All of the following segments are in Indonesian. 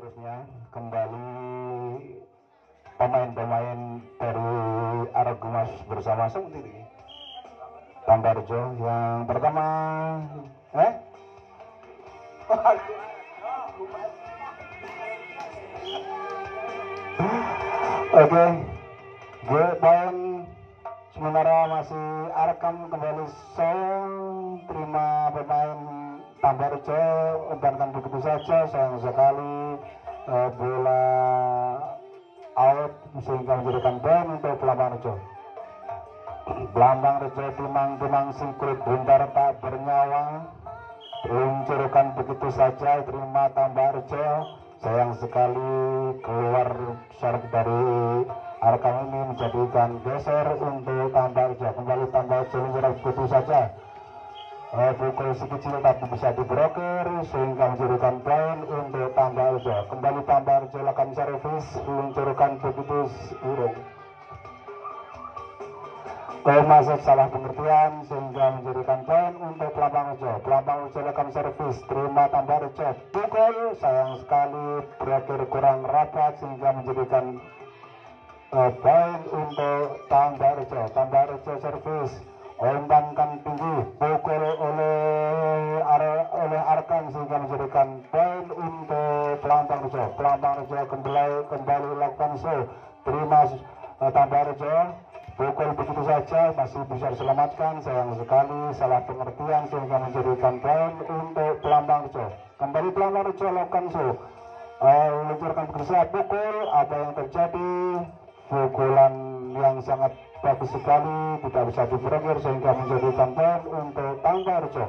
seterusnya kembali pemain-pemain dari Aragumas bersama sendiri Tambarjo yang pertama oke, gue poin sementara masih Arkam kembali terima pemain Tambarjo umpankan begitu saja, sayang sekali bola out sehingga menjadikan poin untuk Pelambang Rejo. Pelambang Rejo timang singkrit bentar tak bernyawa, luncurkan begitu saja terima Tambarjo, sayang sekali keluar syarat dari Arkam ini menjadikan geser untuk Tambarjo. Kembali Tambarjo luncurkan begitu saja, pukul sekecil tapi bisa dibroker sehingga menjadikan poin untuk Tambarjo. Kembali Tambarjo lakukan servis, luncurkan begitu urung. Masuk salah pengertian sehingga menjadikan poin untuk Pelambang Rejo. Pelambang Rejo lakukan servis, terima Tambarjo, pukul, sayang sekali berakhir kurang rapat sehingga menjadikan poin untuk Tambarjo. Tambarjo servis, umpankan tinggi, pukul oleh Arkam sehingga menjadikan poin untuk Pelambang Rejo. Pelambang Rejo kembali lakukan show, terima Tambarjo, pukul begitu saja masih bisa diselamatkan, sayang sekali salah pengertian sehingga menjadikan poin untuk Pelambang Rejo. Kembali Pelambang Rejo lakukan show, luncurkan begitu saja, pukul, apa yang terjadi? Pukulan yang sangat bagus sekali, tidak bisa diblokir sehingga menjadikan poin untuk Tambarjo.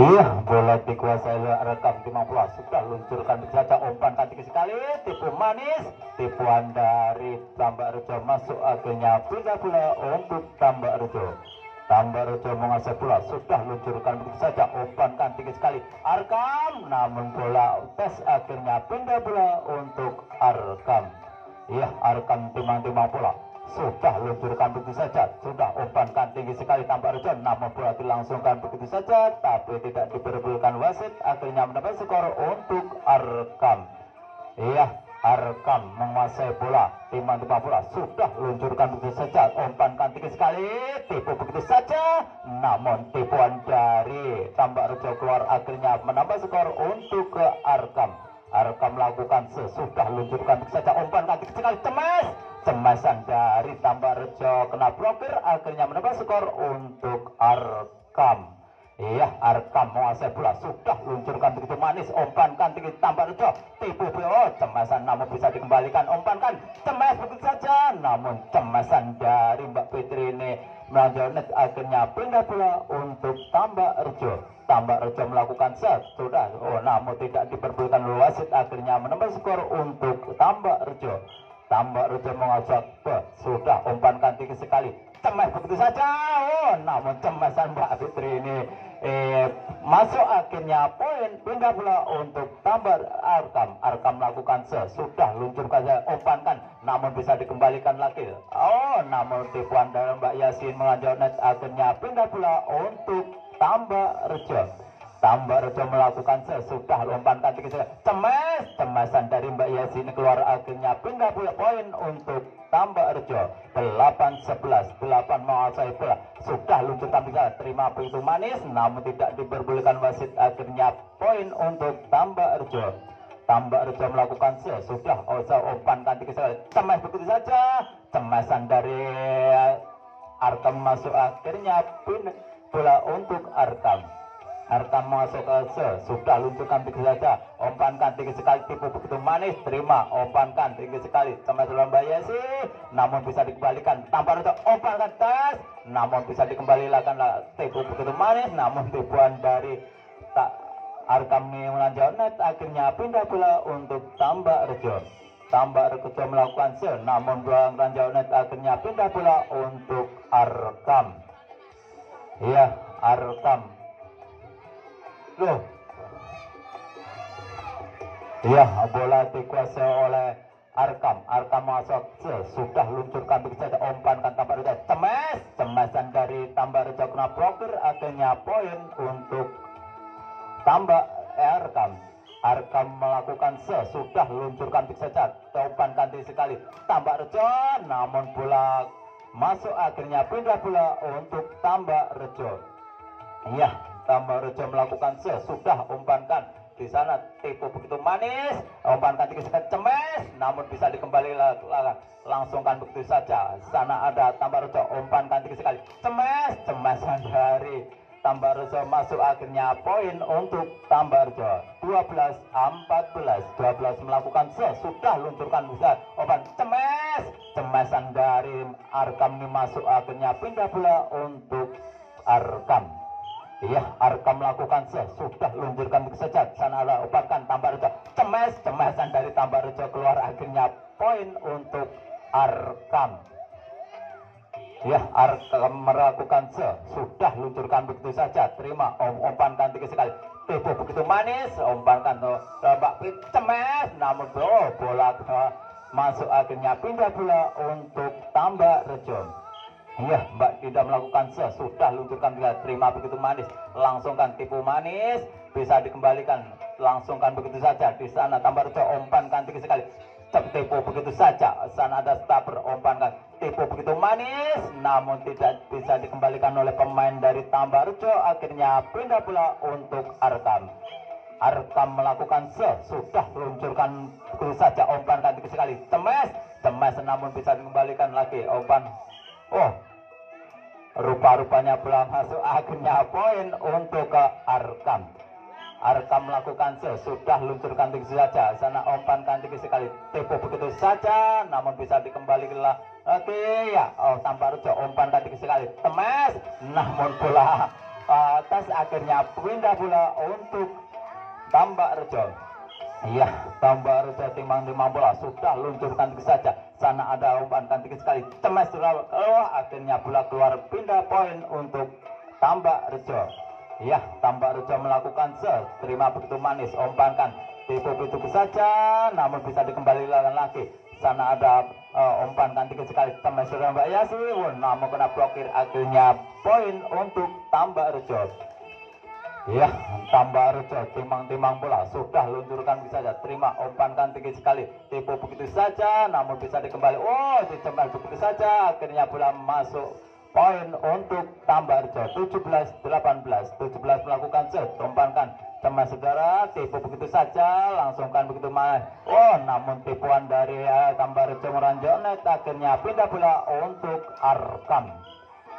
Iya, bola dikuasai oleh Arkam 50, sudah luncurkan saja, umpan tinggi sekali, tipu manis, tipuan dari Tambarjo masuk, akhirnya pindah bola untuk Tambarjo. Tambarjo menguasai bola, sudah luncurkan begitu saja, umpan tinggi sekali Arkam, namun bola tes, akhirnya pindah bola untuk Arkam. Iya, Arkam timang bola, sudah luncurkan begitu saja, sudah umpankan tinggi sekali Tambarjo, namun bola dilangsungkan begitu saja tapi tidak diperbulkan wasit, akhirnya mendapat skor untuk Arkam. Iya, Arkam menguasai bola, timang bola, sudah luncurkan begitu saja, umpankan tinggi sekali, tipu begitu saja, namun tipuan dari Tambarjo keluar, akhirnya menambah skor untuk ke Arkam. Arkam melakukan sesudah luncurkan begitu saja, umpankan tinggi sekali, cemasan dari Tambarjo kena blokir, akhirnya menambah skor untuk Arkam. Iya, Arkam menguasai bola, sudah luncurkan begitu manis, umpankan tinggi Tambarjo, tipu cemasan namun bisa dikembalikan, umpankan cemas begitu saja, namun cemasan dari Mbak Fitri ini melanjut, akhirnya pindah bola untuk Tambarjo. Tambarjo melakukan sudah, namun tidak diperbulkan wasit, akhirnya menambah skor untuk Tambarjo. Tambarjo mengajak, sudah umpankan tinggi sekali, cemas begitu saja, namun cemasan Mbak Fitri ini masuk, akhirnya poin, pindah bola untuk Arkam. Arkam melakukan sudah luncurkan saja, umpankan namun bisa dikembalikan lagi, namun tipuan dari Mbak Yasin mengajar net, akhirnya pindah bola untuk Tambarjo. Tambarjo melakukan sudah umpankan tinggi saja, cemasan dari Mbak Yasin keluar, akhirnya pindah bola, poin untuk Tambarjo. 8-11, 8 menguasai bola, sudah luncurkan bisa, terima begitu manis namun tidak diperbolehkan wasit, akhirnya poin untuk Tambarjo. Tambarjo melakukan sudah umpankan tinggi saja, cemas begitu saja, cemasan dari Arkam masuk, akhirnya pindah bola untuk Arkam. Arkam masuk ke sudah luncurkan tinggi saja, umpankan tinggi sekali, tipu begitu manis, terima, umpankan tinggi sekali, sama Mbak Yasi, namun bisa dikembalikan, Tambarjo umpankan tes, namun bisa dikembalikan, tipu begitu manis, namun tipuan dari Arkam ini melanjut net, akhirnya pindah bola untuk Tambarjo. Tambarjo melakukan namun bola melanjut net, akhirnya pindah bola untuk Arkam. Iya, Arkam. Iya, bola dikuasai oleh Arkam masuk sudah luncurkan begitu saja umpan kan Tambak Rejo, cemesan dari Tambak Rejo kena blocker, akhirnya poin untuk Tambak Arkam melakukan sudah luncurkan begitu saja umpan kanti sekali Tambak Rejo, namun bola masuk, akhirnya pindah bola untuk Tambak Rejo. Iya, Tambak Rejo melakukan sudah umpankan di sana, tipu begitu manis, umpan kanti sekali cemes, namun bisa dikembali langsungkan begitu saja. Sana ada Tambak Rejo, umpan kanti sekali cemesan dari Tambak Rejo masuk, akhirnya poin untuk Tambak Rejo. 12-14, 12 melakukan sudah luncurkan besar umpan cemesan dari Arkam ini masuk, akhirnya pindah bola untuk Arkam. Iya, Arkam melakukan sudah luncurkan begitu saja. Sana ada umpankan Tambak Rejo, cemesan dari Tambak Rejo keluar, akhirnya poin untuk Arkam. Ya, Arkam melakukan sudah luncurkan begitu saja. Terima umpankan tiga sekali. Tipu begitu manis, umpankan Mbak Pit cemes, namun bola masuk, akhirnya pindah bola untuk Tambak Rejo. Iya, Mbak tidak melakukan sudah luncurkan juga, terima begitu manis, langsungkan tipu manis, bisa dikembalikan, langsungkan begitu saja. Di sana Tambak Rejo umpankan tinggi sekali, tipu begitu saja. Sana ada stopper, umpankan tipu begitu manis, namun tidak bisa dikembalikan oleh pemain dari Tambak Rejo, akhirnya pindah bola untuk Arkam. Arkam melakukan sudah luncurkan begitu saja, umpankan tinggi sekali, cemes, namun bisa dikembalikan lagi umpan. Rupa-rupanya bola masuk, akhirnya poin untuk Arkam. Arkam melakukan sudah luncurkan tinggi saja. Sana umpankan tinggi sekali, tipu begitu saja, namun bisa dikembalikan lagi ya. Tambak Rejo umpankan tinggi sekali, cemes, namun bola atas, akhirnya pindah bola untuk Tambak Rejo. Iya, Tambak Rejo timbang-timbang bola sudah luncurkan tinggi saja. Sana ada umpan tinggi sekali, cemes, akhirnya bola keluar, pindah poin untuk Tambak Rejo. Iya, Tambak Rejo melakukan terima begitu manis, umpankan tipu begitu saja, namun bisa dikembalikan lagi. Sana ada umpan tinggi sekali, cemes Mbak Yasi, namun kena blokir, akhirnya poin untuk Tambak Rejo. Iya, Tambak Rejo timbang-timbang bola sudah luncurkan bisa saja, terima umpankan tinggi sekali, tipu begitu saja, namun bisa dikembali, dicembal begitu saja, akhirnya bola masuk, poin untuk Tambak Rejo. 17-18, 17 melakukan umpankan cemas saudara, tipu begitu saja, langsungkan begitu manis, namun tipuan dari Tambak Rejo meranjak, akhirnya pindah bola untuk Arkam.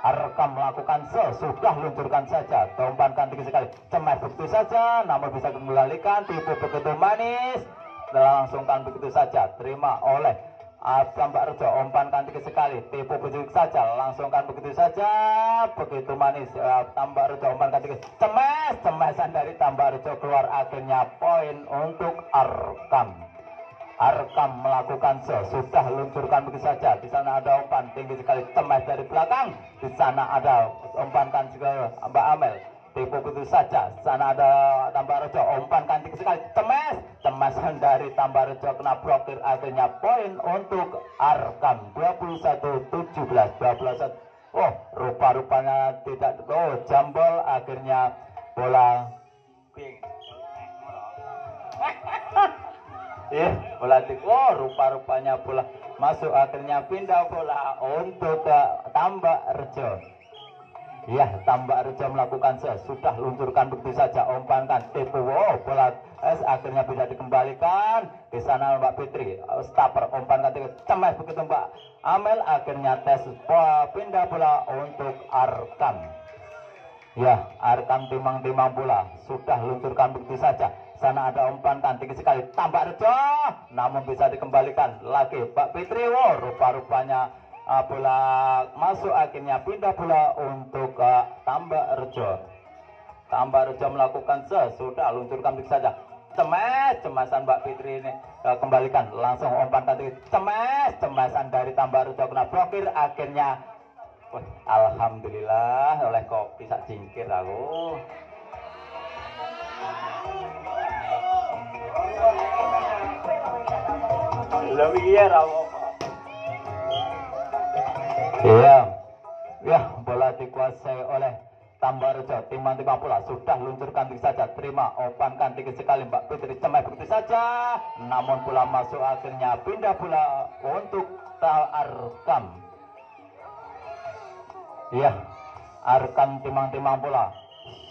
Arkam melakukan sudah luncurkan saja, umpankan tinggi sekali, cemas begitu saja, namun bisa dikembalikan, tipu begitu manis, langsungkan begitu saja, terima oleh Tambak Rejo, umpankan tinggi sekali, tipu begitu saja, langsungkan begitu saja, begitu manis. Tambak Rejo umpankan tinggi, cemesan dari Tambak Rejo keluar, akhirnya poin untuk Arkam. Arkam melakukan sudah luncurkan begitu saja. Di sana ada umpan tinggi sekali, cemas dari belakang. Di sana ada umpankan juga Mbak Amel, tipu begitu saja. Sana ada Tambak Rejo, umpankan tinggi sekali, cemasan dari Tambak Rejo kena blokir, akhirnya poin untuk Arkam. 21-17, 21. Rupa-rupanya tidak jambol, akhirnya bola bola rupa-rupanya bola masuk, akhirnya pindah bola untuk Tambak Rejo. Ya, Tambak Rejo melakukan sudah luncurkan begitu saja, umpankan tipu, bola akhirnya bisa dikembalikan. Di sana Mbak Fitri stopper, umpankan tipu, cemas begitu Mbak Amel, akhirnya tes pindah bola untuk Arkam. Ya, Arkam timbang-timbang bola sudah luncurkan begitu saja. Sana ada umpan tinggi sekali, Tambak Rejo, namun bisa dikembalikan lagi Mbak Fitri. Rupa-rupanya bola masuk, akhirnya pindah bola untuk Tambak Rejo. Tambak Rejo melakukan sudah luncurkan begitu saja, cemasan Mbak Fitri ini kembalikan, langsung umpan tinggi, cemasan dari Tambak Rejo kena blokir, akhirnya alhamdulillah oleh kopi sak jingkir aku. Lebih iya rawo. Iya. Ya, bola dikuasai oleh Tambarjo. Tim Mantima pula sudah luncurkan tinggi saja. Terima umpan tinggi sekali Mbak Putri Cemai begitu saja. Namun bola masuk akhirnya pindah bola untuk Arkam. Iya, Arkam timang-timang bola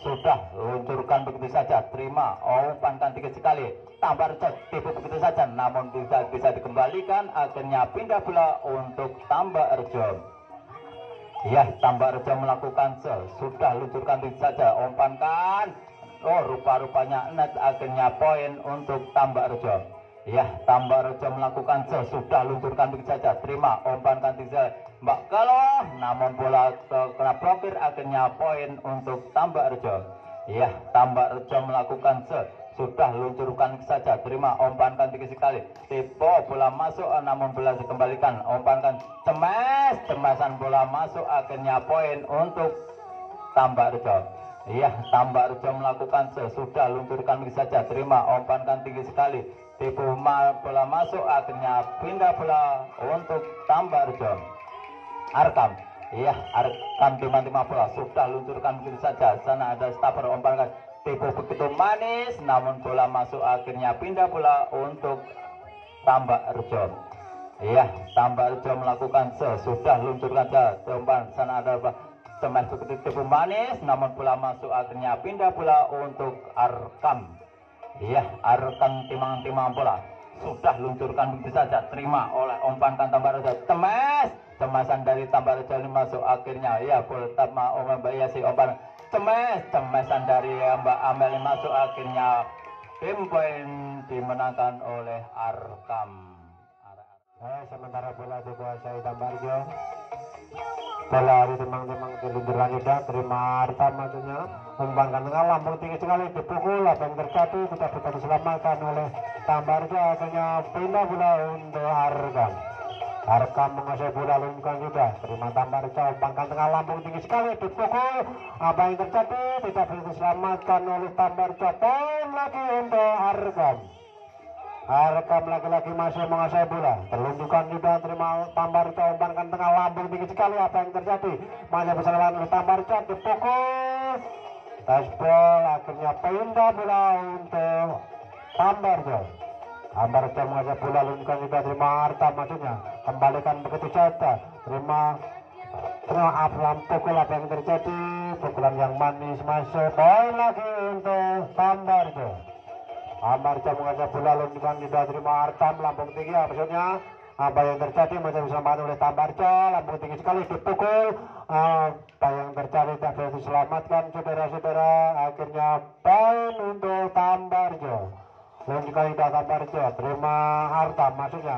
sudah luncurkan begitu saja. Terima umpan tinggi sekali. Tambarjo tipu begitu saja. Namun bisa dikembalikan. Akhirnya pindah bola untuk Tambarjo. Ya, Tambarjo melakukan sudah luncurkan saja, umpankan. Oh, rupa-rupanya net, akhirnya poin untuk Tambarjo. Ya, Tambarjo melakukan sudah luncurkan saja, terima umpankan saja Mbak Kaloh, namun bola kena blokir, akhirnya poin untuk Tambarjo. Ya, Tambarjo melakukan sudah luncurkan saja, terima umpankan tinggi sekali. Tipe bola masuk, namun bola dikembalikan, umpankan cemasan bola masuk, akhirnya poin untuk Tambarjo. Iya, Tambarjo melakukan sudah luncurkan saja, terima umpankan tinggi sekali. Tipe bola masuk, akhirnya pindah bola untuk Tambarjo. Arkam. Iya, Arkam timang-timang bola sudah luncurkan begitu saja. Sana ada stopper, umpankan. Tipu begitu manis, namun bola masuk, akhirnya pindah bola untuk Tambarjo. Iya, Tambarjo melakukan sudah luncurkan saja. Umpan sana ada semes begitu tipu manis, namun bola masuk, akhirnya pindah bola untuk Arkam. Iya, Arkam timang-timang bola sudah luncurkan begitu saja. Terima oleh umpankan Tambarjo. Cemasan dari Tambarjo ini masuk, akhirnya ya bola tama Mbak Yasi umpan. Cemesan dari Mbak Amel masuk, akhirnya tim poin dimenangkan oleh Arkam. Sementara bola dikuasai Tambarjo. Bola di timang-timang dilunturkan tidak, terima Arkam maksudnya. Umpankan tengah, lambung tinggi sekali, dipukul, apa yang terjadi tidak bisa diselamatkan oleh Tambarjo, akhirnya pindah bola untuk Arkam. Arkam menguasai bola, lunjukkan juga, terima Tambarjo, umpankan tengah, lambung tinggi sekali, dipukul, apa yang terjadi tidak bisa diselamatkan oleh Tambarjo, poin lagi untuk Arkam. Arkam lagi-lagi masih menguasai bola, terlunjukkan juga, terima Tambarjo, umpankan tengah, lambung tinggi sekali, apa yang terjadi masih bisa diselamatkan oleh Tambarjo, dipukul, touchball, akhirnya pindah bola untuk Tambarjo. Tambarjo menguasai bola, lunjukkan juga, terima Arkam maksudnya, kembalikan begitu saja, terima tengah Aflam, pukul, apa yang terjadi, pukulan yang manis masuk, poin lagi untuk Tambarjo. Tambarjo menguasai bola, lunjukkan juga, terima Arkam, lambung tinggi, maksudnya apa yang terjadi masih bisa diselamatkan oleh Tambarjo, lambung tinggi sekali, dipukul, apa yang terjadi tidak bisa diselamatkan saudara-saudara, akhirnya poin untuk Tambarjo. Lunjukkan juga Tambarjo, terima Arkam maksudnya,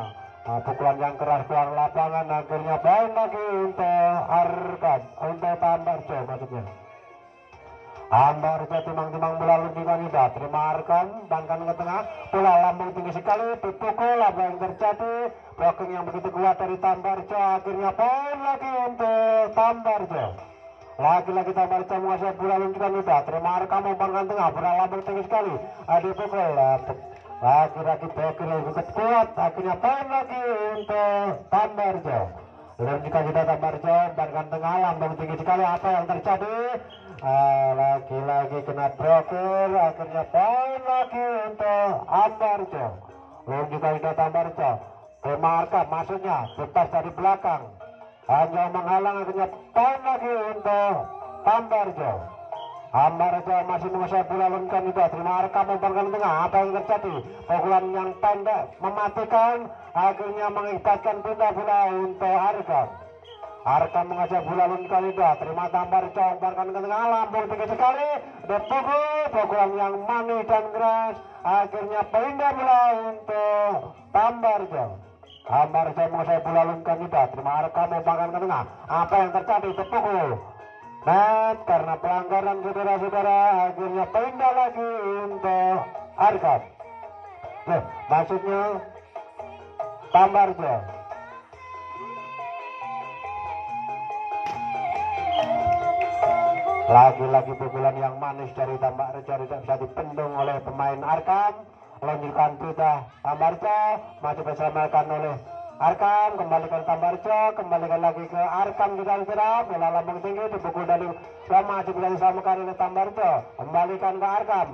pukulan yang keras keluar lapangan, akhirnya poin lagi untuk Arkam, untuk Tambarjo maksudnya. Tambarjo timang-timang bola, lunjukkan juga, terima Arkam, umpankan ke tengah, bola lambung tinggi sekali, dipukul, apa yang terjadi, blocking yang begitu kuat dari Tambarjo, akhirnya poin lagi untuk Tambarjo. Lagi-lagi Tambarjo menguasai bola, lunjukkan juga, terima Arkam, umpankan tengah, bola lambung tinggi sekali, dipukul, lagi-lagi blocking yang begitu kuat, akhirnya poin lagi untuk Tambarjo. Lunjukkan juga Tambarjo, umpankan tengah, lambung tinggi sekali, apa yang terjadi, lagi-lagi kena blokir, akhirnya poin lagi untuk Tambarjo. Lunjukkan juga Tambarjo, terima Arkam maksudnya, bebas dari belakang, hanya menghalang, akhirnya poin lagi untuk Tambarjo. Tambarjo masih menguasai bola, lunjukkan juga, terima Arkam, umpankan tengah, apa yang terjadi, pukulan yang pendek mematikan, akhirnya mengibatkan pindah bola untuk Arkam. Arkam menguasai bola, lunjukkan juga, terima Tambarjo, umpankan ke tengah, lambung tinggi sekali, dipukul, pukulan yang manis dan keras, akhirnya pindah bola untuk Tambarjo. Tambarjo menguasai bola, lunjukkan juga, terima Arkam, umpankan ke tengah, apa yang terjadi, dipukul net karena pelanggaran saudara-saudara, akhirnya pindah lagi untuk Arkam. Maksudnya Tambarjo. Lagi-lagi pukulan yang manis dari Tambarjo tidak bisa dibendung oleh pemain Arkam. lanjutkan sudah Tambarjo, maju bersamakan oleh Arkam, kembalikan Tambarjo, kembalikan lagi ke Arkam juga sudah, bola lambung tinggi dipukul dari maju bersamakan oleh Tambarjo, kembalikan ke Arkam.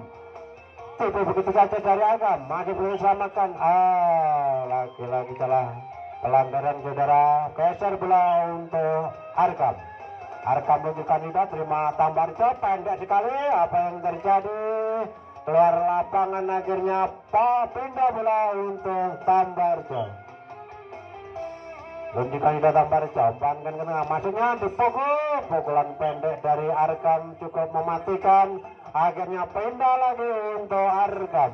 Tidak begitu saja dari Arkam, maju bersamakan. Lagi-lagi salah pelanggaran saudara, geser bola untuk Arkam. Arkam menunjukkan tidak terima Tambarjo, pendek sekali. Apa yang terjadi? Keluar lapangan akhirnya pindah bola untuk Tambarjo. Menunjukkan tidak Tambarjo, umpankan ke tengah, maksudnya dipukul. Pukulan pendek dari Arkam cukup mematikan. Akhirnya pindah lagi untuk Arkam.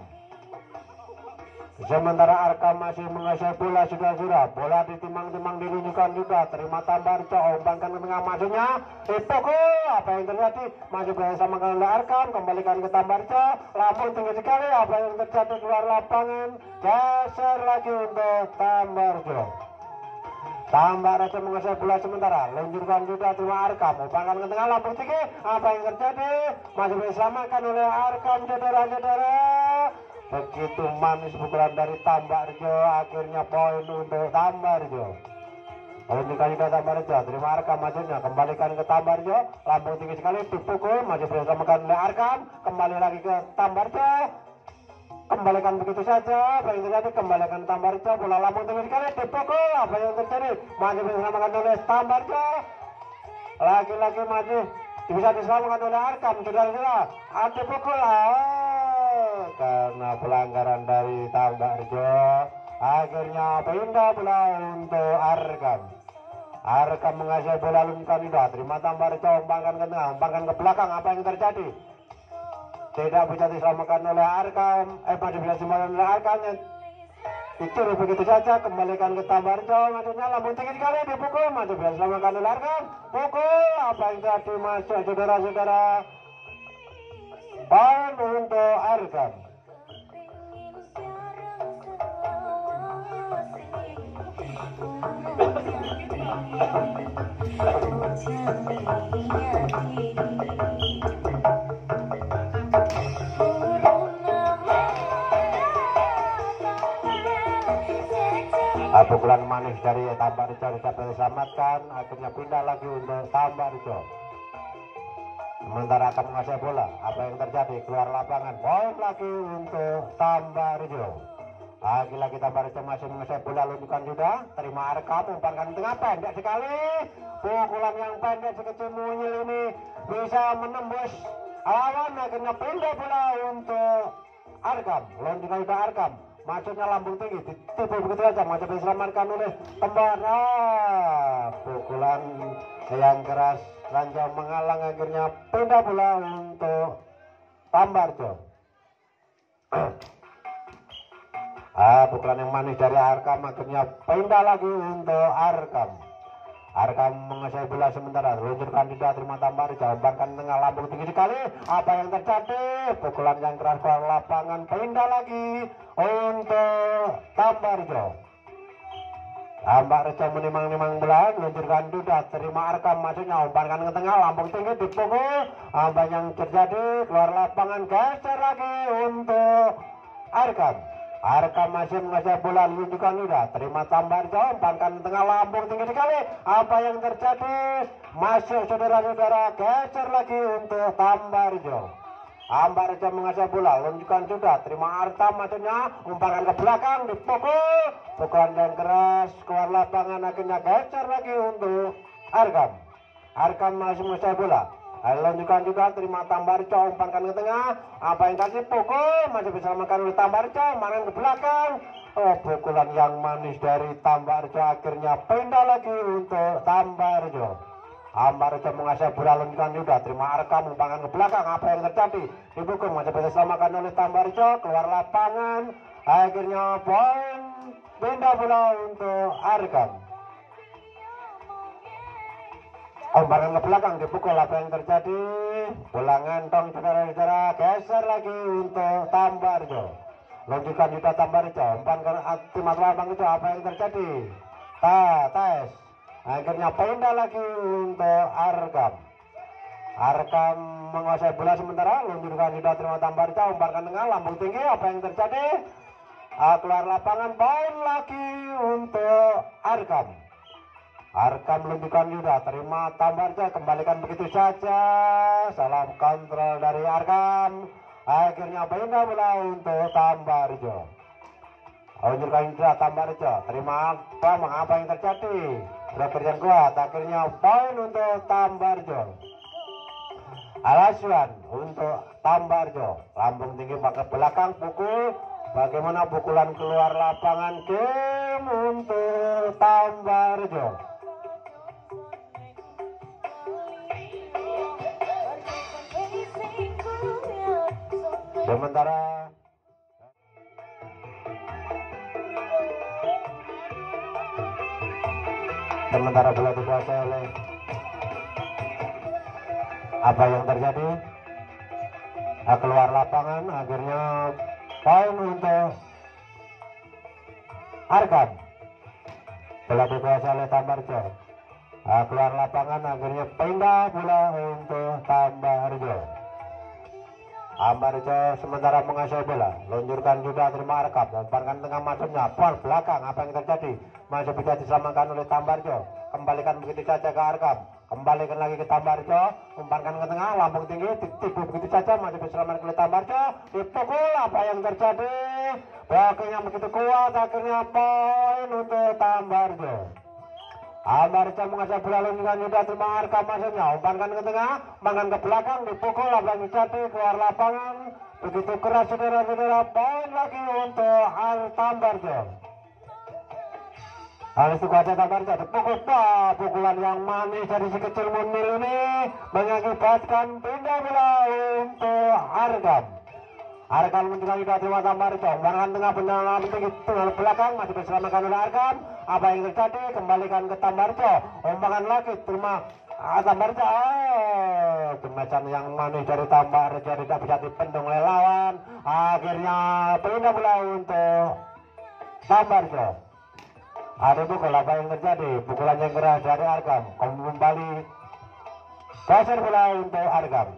Sementara Arkam masih menguasai bola sudah. Bola ditimang-timang ditunjukkan juga. Terima Tambarjo, umpankan ke tengah, maksudnya dipukul. Apa yang terjadi? Masih bersama oleh Arkam, kembalikan ke Tambarjo. Lambung tinggi sekali. Apa yang terjadi? Keluar lapangan. Geser lagi untuk Tambarjo. Tambarjo menguasai bola sementara. Luncurkan juga terima Arkam. Umpankan ke tengah, lambung tinggi. Apa yang terjadi? Masih bersamakan oleh Arkam, saudara-saudara. Begitu manis pukulan dari Tambarjo, akhirnya poin untuk Tambarjo. Lanjutkan juga Tambarjo, terima Arkam majunya, kembalikan ke Tambarjo, lambung tinggi sekali, dipukul, masih bersamakan oleh Arkam, kembali lagi ke Tambarjo, kembalikan begitu saja, apa yang terjadi, kembalikan Tambarjo, bola lambung tinggi sekali, dipukul, apa yang terjadi, masih bersamakan oleh Tambarjo, lagi-lagi maju, bisa diselamatkan oleh Arkam, saudara-saudara, dipukul, karena pelanggaran dari Tambarjo, akhirnya pindah bola untuk Arkam. Arkam menguasai bola, lunjukkan tidak, terima Tambarjo, umpankan ke tengah, umpankan ke belakang, apa yang terjadi? Tidak bisa diselamatkan oleh Arkam, masih bisa diselamatkan oleh Arkam, dicuri begitu saja, kembalikan ke Tambarjo, maksudnya lambung tinggi sekali, dipukul, masih bisa diselamatkan oleh Arkam, pukul, apa yang terjadi, masuk saudara-saudara, poin untuk Arkam. Pukulan manis dari Tambarjo dapat diselamatkan, akhirnya pindah lagi untuk Tambarjo. Sementara akan menguasai bola, apa yang terjadi? Keluar lapangan, poin lagi untuk Tambarjo. Lagi-lagi Tambarjo masih menguasai bola, lunjukkan juga, terima Arkam, umpankan tengah, pendek sekali. Pukulan yang pendek sekecil mungil ini bisa menembus lawan, akhirnya pindah bola untuk Arkam. Lunjukkan juga Arkam, maksudnya lambung tinggi, ditipu begitu saja, masih diselamatkan oleh Tambarjo. Pukulan yang keras ranjau menghalang, akhirnya pindah bola untuk Tambarjo. Pukulan yang manis dari Arkam, akhirnya pindah lagi untuk Arkam. Arkam menguasai bola sementara, luncurkan tidak, terima Tambarjo, umpankan tengah, lambung tinggi sekali. Apa yang terjadi? Pukulan yang keras keluar lapangan, pindah lagi untuk Tambarjo. Tambarjo menimang-nimang bola, luncurkan tidak, terima Arkam, maksudnya umpankan ke tengah, lambung tinggi, dipukul. Apa yang terjadi? Keluar lapangan, geser lagi untuk Arkam. Arkam masih menguasai bola, luncurkan tidak, terima Tambarjo, umpankan tengah, lambung tinggi sekali. Apa yang terjadi? Masuk saudara-saudara, geser lagi untuk Tambarjo. Tambarjo menguasai bola, luncurkan juga, terima Arkam, maksudnya umpankan ke belakang, dipukul. Pukulan yang keras keluar lapangan, akhirnya geser lagi untuk Arkam. Arkam masih menguasai bola, lanjutkan juga, terima Tambarjo, umpankan ke tengah. Apa yang tadi? Pukul, masih bisa makan oleh Tambarjo, makan ke belakang. Pukulan yang manis dari Tambarjo, akhirnya pindah lagi untuk Tambarjo. Tambarjo menguasai bola, lanjutkan juga, terima Arkam, umpankan ke belakang. Apa yang terjadi? Dipukul, masih bisa diselamatkan oleh Tambarjo, keluar lapangan. Akhirnya poin, pindah bola untuk Arkam. Umpankan ke belakang, dipukul, apa yang terjadi? Bola ngantong saudara-saudara, geser lagi untuk Tambarjo. Lanjutkan juga Tambarjo, umpankan timah labang itu, apa yang terjadi? Tes. Akhirnya pindah lagi untuk Arkam. Arkam menguasai bola sementara, luncurkan sudah terima Tambarca, umpankan tengah, lambung tinggi, apa yang terjadi? Keluar lapangan, poin lagi untuk Arkam. Arkam luncurkan sudah terima Tambarca, kembalikan begitu saja, salam kontrol dari Arkam. Akhirnya pindah bola untuk Tambarca. Luncurkan sudah Tambarca, terima apa yang terjadi? Bloker yang kuat, akhirnya poin untuk Tambarca. Alasuan untuk Tambarca, lambung tinggi pakai belakang, pukul. Bagaimana pukulan keluar lapangan, game untuk Tambarca. Sementara bola dikuasai oleh apa yang terjadi? Keluar lapangan, akhirnya poin untuk Arkam. Bola dikuasai oleh Tambarca. Keluar lapangan, akhirnya pindah bola untuk Tambarca. Tambarca sementara menguasai bola, luncurkan juga terima Arkam, umpankan tengah masuknya, bal belakang, apa yang terjadi? Masih bisa diselamatkan oleh Tambarca, kembalikan begitu saja ke Arkam, kembalikan lagi ke Tambarca, umpankan ke tengah, lambung tinggi, tipu begitu saja, masih bisa diselamatkan oleh Tambarca, dipukul, apa yang terjadi? Blockingnya begitu kuat, akhirnya poin untuk Tambarca. Tambarca menguasai bola, luncurkan juga terima Arkam masuknya, umpankan ke tengah, umpankan ke belakang, dipukul, apa yang terjadi? Keluar lapangan, begitu keras saudara-saudara, poin lagi untuk Tambarca. Harus dikuasai Tambarca, dipukul, pukulan yang manis dari si kecil Munil ini mengakibatkan pindah bola untuk Arkam. Arkam mencoba juga terima Tambarca, umpankan tengah benar tinggi tengah belakang, masih diselamatkan oleh Arkam. Apa yang terjadi? Kembalikan ke Tambarca, umpankan lagi terima Tambarca. Jembatan yang manis dari Tambarca tidak bisa dipendung oleh lawan. Akhirnya pindah bola untuk Tambarca. Ada pukul, apa yang terjadi? Pukulan yang keras dari Arkam, kembali geser bola untuk Arkam.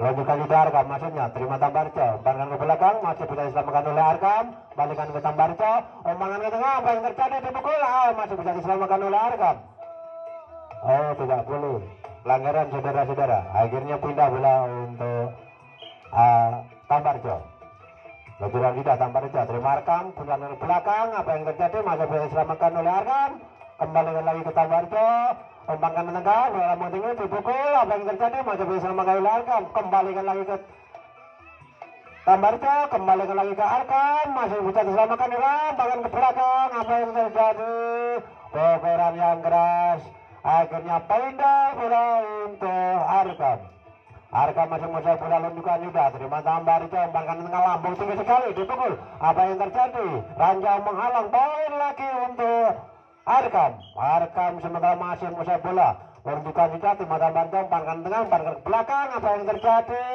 Lanjutkan juga Arkam, maksudnya terima Tambarca, umpankan ke belakang, masih bisa diselamatkan oleh Arkam, balikan ke Tambarca, umpankan ke tengah, apa yang terjadi? Dipukul, masih bisa diselamatkan oleh Arkam. Oh, tidak boleh, pelanggaran saudara-saudara. Akhirnya pindah bola untuk Tambarca. Lanjutkan juga Tambarca, terima Arkam, umpankan ke belakang, apa yang terjadi? Masih bisa diselamatkan oleh Arkam, kembalikan lagi ke Tambarca. Umpankan ke tengah, bola lambung tinggi, dipukul, apa yang terjadi? Masih bisa diselamatkan oleh Arkam, kembalikan lagi ke Tambarca, kembalikan lagi ke Arkam, masih bisa diselamatkan oleh Arkam, umpankan ke belakang, apa yang terjadi? Pukulan yang keras, akhirnya pindah bola untuk Arkam. Arkam masih menguasai bola, lunjukkan juga terima Tambarca, umpankan ke tengah, lambung tinggi sekali, dipukul, apa yang terjadi? Ranjang menghalang, poin lagi untuk Arkam. Arkam sementara masih menguasai bola, lunjukkan juga terima Tambarca, umpankan tengah, umpankan ke belakang, apa yang terjadi?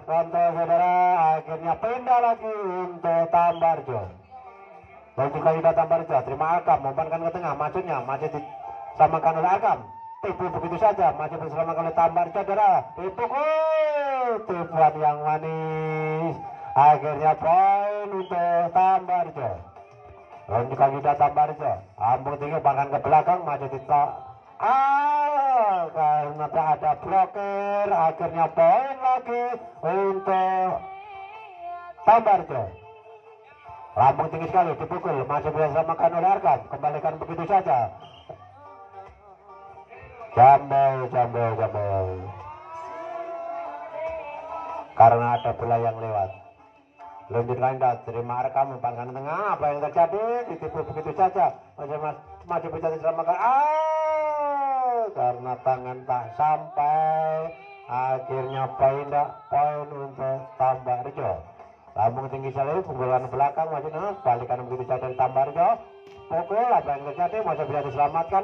Kontrol saudara, akhirnya pindah lagi untuk Tambarca. Lunjukkan juga Tambarca, terima Arkam, umpankan ke tengah, maksudnya masih disamakan oleh Arkam. Tipu begitu saja, masih diselamatkan oleh Tambarca, saudara. Dipukul, tipuan yang manis. Akhirnya poin untuk Tambarca. Lanjutkan juga Tambarca, lambung tinggi, umpankan ke belakang, masih karena tak ada bloker, akhirnya poin lagi untuk Tambarca. Lambung tinggi sekali, dipukul, masih bisa diselamatkan oleh Arkam, kembalikan begitu saja. Jambol. Karena ada bola yang lewat. Lanjutkan terima Arkam, umpankan tengah, apa yang terjadi? Ditipu begitu saja, masih bisa diselamatkan. Karena tangan tak sampai, akhirnya poin untuk Tambarca. Lambung tinggi sekali, pukulan belakang, masih balikan begitu saja dari Tambarca. Pukul, apa yang terjadi? Masih bisa diselamatkan.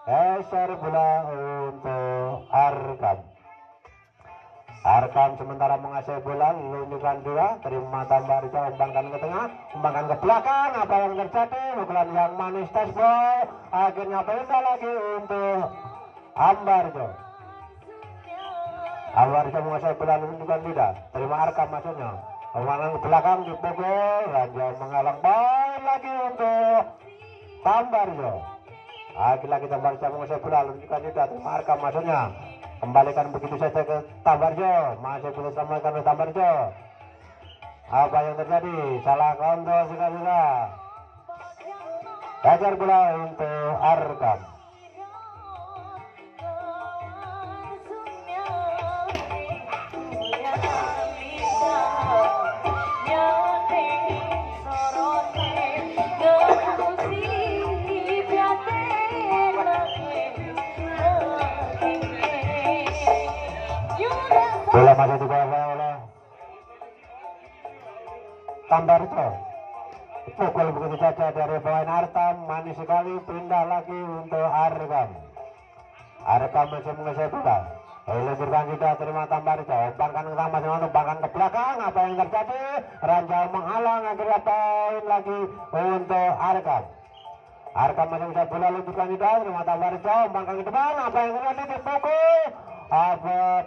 Geser bola untuk Arkam. Arkam sementara menguasai bola, lunjukkan dua, terima Tambarca, umpankan ke tengah, umpankan ke belakang, apa yang terjadi? Pukulan yang manis, touchball, akhirnya pindah lagi untuk Ambarjo. Ambarjo menguasai bola menunjukkan tidak. Terima Arkam maksudnya. Umpan ke belakang dipukul. Ranjau menghalang poin lagi untuk Tambarjo. Lagi-lagi Tambarjo menguasai bola menunjukkan tidak. Terima Arkam maksudnya. Kembalikan begitu saja ke Tambarjo. Masih bisa diselamatkan oleh Tambarjo. Apa yang terjadi? Salah kontrol suka-suka. Gajar bola untuk Arkam. Bola masih dikuasai oleh Tambarjo. Pukul begitu saja dari pemain Artam, manis sekali, pindah lagi untuk Arkam. Arkam masih menguasai bola. Luncurkan sudah, terima Tambarjo. Umpankan ke tengah, masih umpankan ke belakang. Apa yang terjadi? Ranjau menghalang, akhirnya poin lagi untuk Arkam. Arkam masih bisa bola, luncurkan sudah, terima Tambarjo. Umpankan ke depan, apa yang terjadi? Dipukul.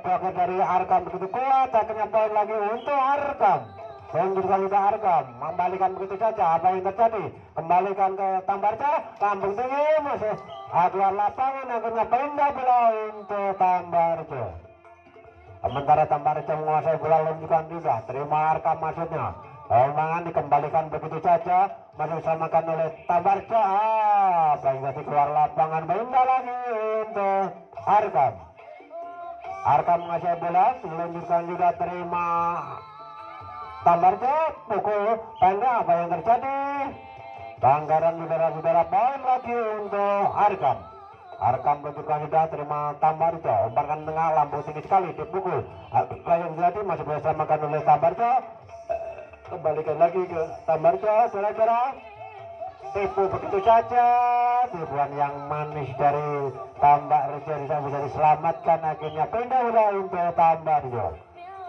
Bloker dari Arkam begitu kuat, akhirnya poin lagi untuk Arkam. Luncurkan sudah Arkam, membalikan begitu saja. Apa yang terjadi? Kembalikan ke Tambarjo, lambung tinggi, masih keluar lapangan, akhirnya pindah bola untuk Tambarjo. Sementara Tambarjo menguasai bola, luncurkan juga, terima Arkam maksudnya. Umpangan dikembalikan begitu saja, masih disamakan oleh Tambarjo. Apa yang terjadi? Keluar lapangan, pindah lagi untuk Arkam. Arkam menguasai bola, luncurkan juga, terima Tambarjo, pukul pendek. Apa yang terjadi? Pelanggaran saudara-saudara, poin lagi untuk Arkam. Arkam luncurkan sudah, terima Tambarjo. Umpankan tengah, lambung tinggi sekali, dipukul. Apa yang terjadi? Masih bersamakan oleh Tambarjo. Kembalikan lagi ke Tambarjo, saudara-saudara. Tipu begitu saja, tipuan yang manis dari Tambarjo bisa diselamatkan, akhirnya pindah bola untuk Tambarjo.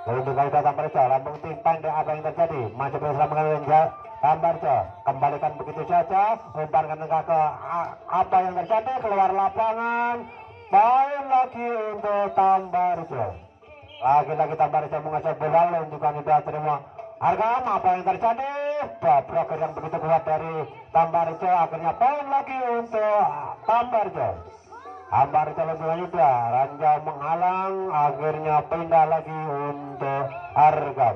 Untuk kali Tambarjo, lambung tinggi pendek. Apa yang terjadi? Masih bersamakan oleh Tambarjo. Kembalikan begitu saja, umpankan tengah ke apa yang terjadi? Keluar lapangan, poin lagi untuk Tambarjo. Lagi-lagi Tambarjo menguasai bola, luncurkan sudah, terima Arkam. Apa yang terjadi? Bloker yang begitu kuat dari Tambarjo, akhirnya poin lagi untuk Tambarjo. Tambarjo luncurkan sudah, Ranjau menghalang, akhirnya pindah lagi untuk Arkam.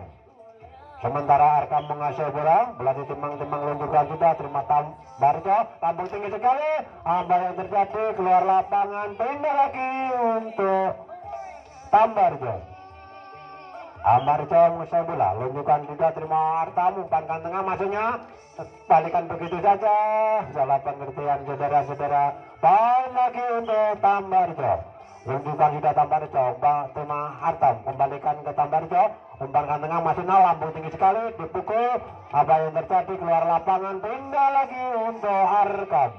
Sementara Arkam menguasai bola, bola ditimbang-timbang, luncurkan sudah, terima Tambarjo, lambung tinggi sekali. Apa yang terjadi? Keluar lapangan, pindah lagi untuk Tambarjo. Tambarjo menguasai bola, luncurkan sudah, terima Arkam, umpankan tengah, maksudnya balikan begitu saja. Salah pengertian saudara-saudara, poin lagi untuk Tambarjo. Luncurkan sudah Tambarjo, terima Arkam, kembalikan ke Tambarjo. Umpankan tengah, masih lambung tinggi sekali, dipukul. Apa yang terjadi? Keluar lapangan, pindah lagi untuk Arkam.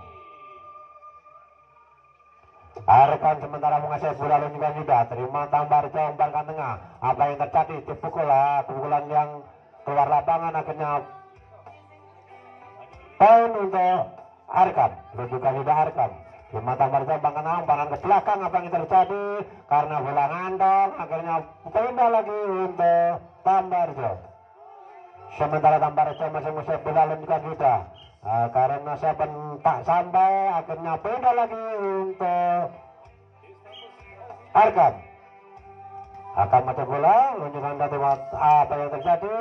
Arkam sementara menguasai bola, luncurkan sudah, terima Tambarjo, umpankan tengah. Apa yang terjadi? Dipukul, pukulan yang keluar lapangan, akhirnya poin untuk Arkam. Luncurkan sudah Arkam. Terima Tambarjo, umpankan ke belakang. Apa yang terjadi? Karena bola ngandong, akhirnya pindah lagi untuk Tambarjo. Sementara Tambarjo masih menguasai bola, luncurkan sudah, karena Seven tak sampai, akhirnya pindah lagi untuk Arkam. Akan masuk bola, luncurkan sudah, apa yang terjadi?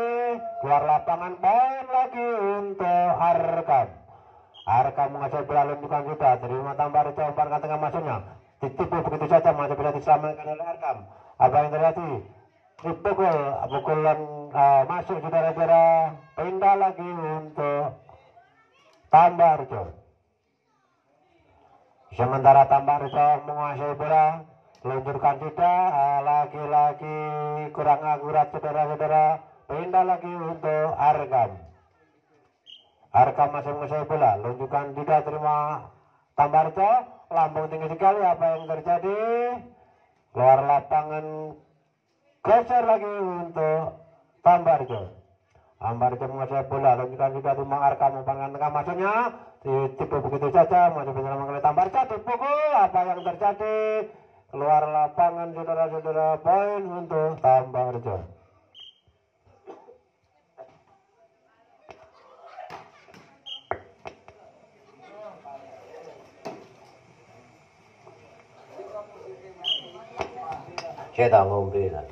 Keluar lapangan, poin lagi untuk Arkam. Arkam menguasai bola, luncurkan sudah, terima Tambarjo, umpankan tengah, maksudnya ditipu begitu saja, masih bisa diselamatkan oleh Arkam. Apa yang terjadi? Dipukul, pukulan masuk saudara-saudara, pindah lagi untuk Tambarjo. Sementara Tambarjo menguasai bola, luncurkan sudah, lagi-lagi kurang akurat saudara-saudara, pindah lagi untuk Arkam. Arkam masih menguasai bola, luncurkan sudah, terima Tambarjo, lambung tinggi sekali. Apa yang terjadi? Keluar lapangan, geser lagi untuk Tambarjo. Ambarjo menguasai bola, lanjutkan juga Timang Arkam umpan tengah maksudnya ditipu begitu saja, masih bisa mengenai Tambarjo, dipukul, apa yang terjadi? Keluar lapangan saudara-saudara, poin untuk Tambarjo. Kita ngombe lah.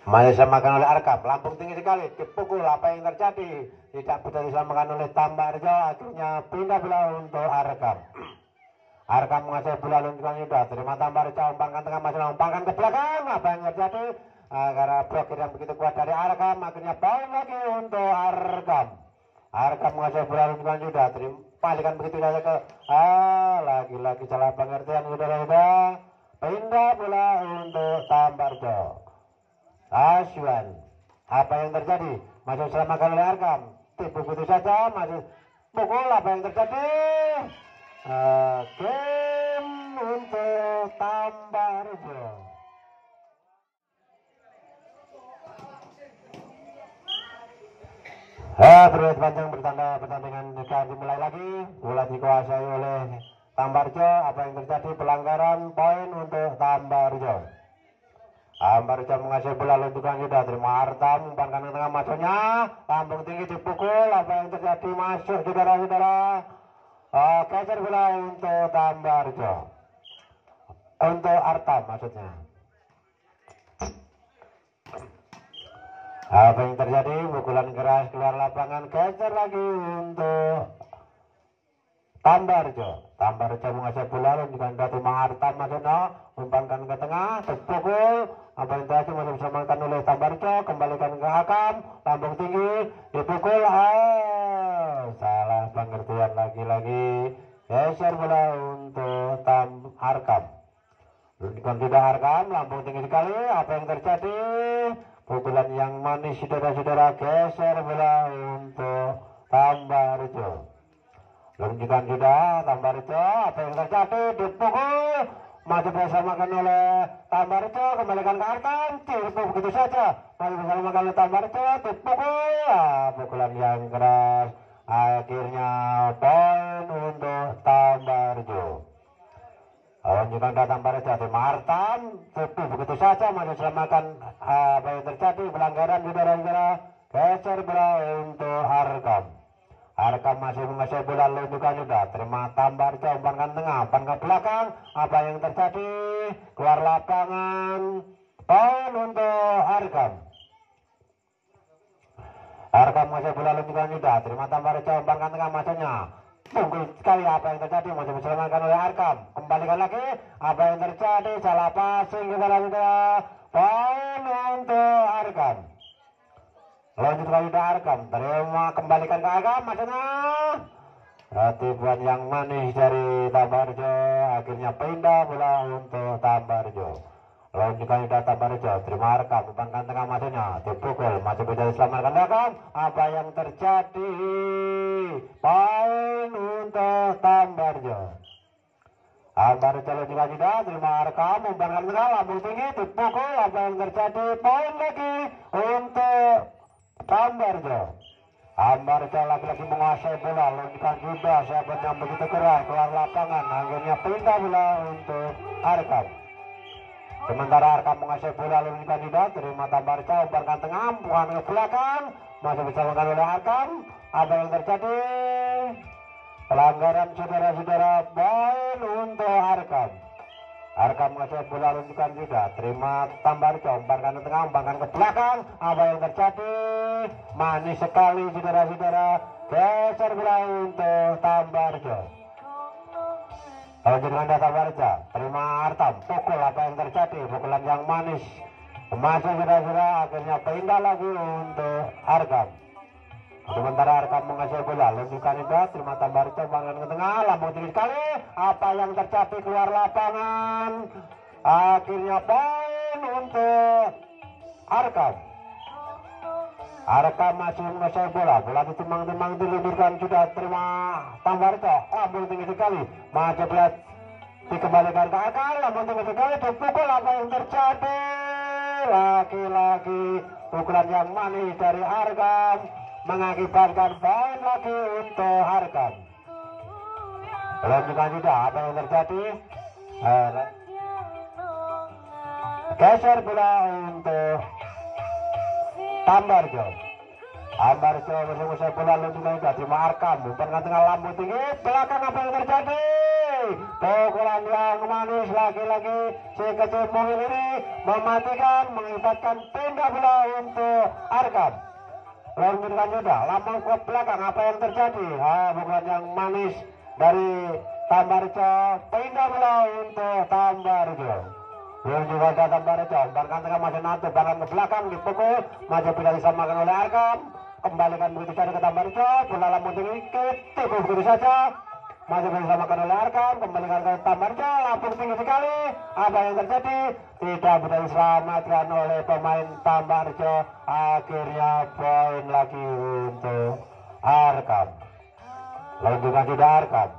Masih disamakan oleh Arkam, Lampung tinggi sekali, dipukul, apa yang terjadi? Tidak bisa disamakan oleh Tambarjo, akhirnya pindah bola untuk Arkam. Arkam menguasai bola, luncukan sudah, terima Tambarjo, umpankan tengah, masih umpankan ke belakang, apa yang terjadi? Karena blokir yang begitu kuat dari Arkam, akhirnya poin lagi untuk Arkam. Arkam menguasai bola, luncukan sudah, terima, palikan begitu saja ke, lagi-lagi salah pengertian, sudah, pindah bola untuk Tambarjo. Aswan, apa yang terjadi? Masih diselamatkan oleh Arkam, tipu begitu saja, masih pukul, apa yang terjadi? Game untuk Tambarjo. Berita panjang bertanda pertandingan akan dimulai lagi. Bola dikuasai oleh Tambarjo, apa yang terjadi? Pelanggaran, poin untuk Tambarjo. Tambarjo menguasai bola, luncukan sudah, terima Artam, umpan kanan tengah maksudnya, Lampung tinggi dipukul, apa yang terjadi? Masuk saudara-saudara, geser bola untuk Tambarjo, untuk Artam maksudnya. Apa yang terjadi? Pukulan keras keluar lapangan, geser lagi untuk Tambarjo. Tambarjo menguasai bola, luncukan sudah, terima Artam maksudnya, umpankan ke tengah, terpukul, apa yang terjadi? Masih diselamatkan oleh Tambarjo, kembalikan ke Arkam, Lampung tinggi, dipukul, salah pengertian lagi-lagi, geser bola untuk Arkam. Luncukan tidak Arkam, Lampung tinggi sekali, apa yang terjadi? Pukulan yang manis saudara-saudara, geser bola untuk Tambarjo. Luncukan sudah Tambarjo, apa yang terjadi? Dipukul, masih disamakan oleh Tambarjo, kembalikan ke Arkam, dipukul begitu saja, masih disamakan oleh Tambarjo, dipukul, pukulan yang keras, akhirnya poin untuk Tambarjo. Lanjutkan ke Tambarjo, terima Artam, dipukul begitu saja, masih disamakan, apa yang terjadi? Pelanggaran saudara-saudara, geser bola untuk Arkam. Arkam masih menguasai bola, luncukan sudah, terima Tambarjo, umpankan tengah, umpan ke belakang, apa yang terjadi? Keluar lapangan, poin untuk Arkam. Arkam menguasai bola, luncukan sudah, terima Tambarjo, umpankan tengah maksudnya, tunggu sekali, apa yang terjadi? Masih diselamatkan oleh Arkam, kembalikan lagi, apa yang terjadi? Salah passing saudara-saudara, poin untuk Arkam. Lanjutkan sudah Arkam, terima, kembalikan ke Arkam maksudnya, tipuan yang manis dari Tambarjo, akhirnya pindah bola untuk Tambarjo. Lanjutkan sudah Tambarjo, terima Arkam, umpankan tengah maksudnya, dipukul, masih bisa diselamatkan Arkam, apa yang terjadi? Poin untuk Tambarjo. Tambarjo lanjutkan sudah, terima Arkam, umpankan tengah, Lampung tinggi, dipukul, apa yang terjadi? Poin lagi untuk Tambarjo. Tambarjo lagi-lagi menguasai bola, lanjutkan juga, sahabat yang begitu keras, keluar lapangan, akhirnya pindah bola untuk Arkam. Sementara Arkam menguasai bola, lanjutkan juga, terima Tambarjo, umpankan tengah, umpan ke belakang, masih bisa mengalami oleh Arkam, apa yang terjadi? Pelanggaran saudara-saudara, poin untuk Arkam. Arkam menguasai bola, luncukan juga, terima Tambarjo, umpankan ke tengah, umpankan ke belakang, apa yang terjadi? Manis sekali saudara-saudara, geser bola untuk Tambarjo. Lanjutkan Tambarjo, terima Artam, pukul, apa yang terjadi? Pukulan yang manis, masuk saudara-saudara, akhirnya pindah lagi untuk Arkam. Sementara Arkam menguasai bola, luncukan juga, terima Tambarjo, umpankan ke tengah, Lampung tinggi sekali, apa yang terjadi? Keluar lapangan, akhirnya poin untuk Arkam. Arkam masih menguasai bola, bola ditimbang-timbang, dilunturkan sudah, terima Tambarjo, Lampung tinggi sekali, masih berat, dikembalikan ke Arkam, Lampung tinggi sekali, dipukul, apa yang terjadi? lagi-lagi pukulan yang manis dari Arkam mengakibatkan poin lagi untuk Arkam. Lanjutkan tidak apa yang terjadi. Geser bola untuk Tambarjo. Tambarjo bersama bola lanjutkan tidak terima Arkam umpan tengah lambung tinggi belakang apa yang terjadi. Pukulan yang manis lagi-lagi si kecil mungil ini mematikan mengibatkan pindah bola untuk Arkam. Lanjutkan juga lambung ke belakang apa yang terjadi. Pukulan yang manis dari Tambarjo pindah bola untuk Tambarjo. Lanjutkan ke Tambarjo umpan tengah masih nanti barang ke belakang dipukul maju tidak disamakan oleh Arkam. Kembalikan begitu saja ke Tambarjo bola lambung tinggi tipu begitu saja. Masih bersamakan oleh Arkam, kembalikan ke Tambarjo, lambung tinggi sekali. Apa yang terjadi? Tidak bisa diselamatkan oleh pemain Tambarjo. Akhirnya poin lagi untuk Arkam. Lanjutkan sudah Arkam.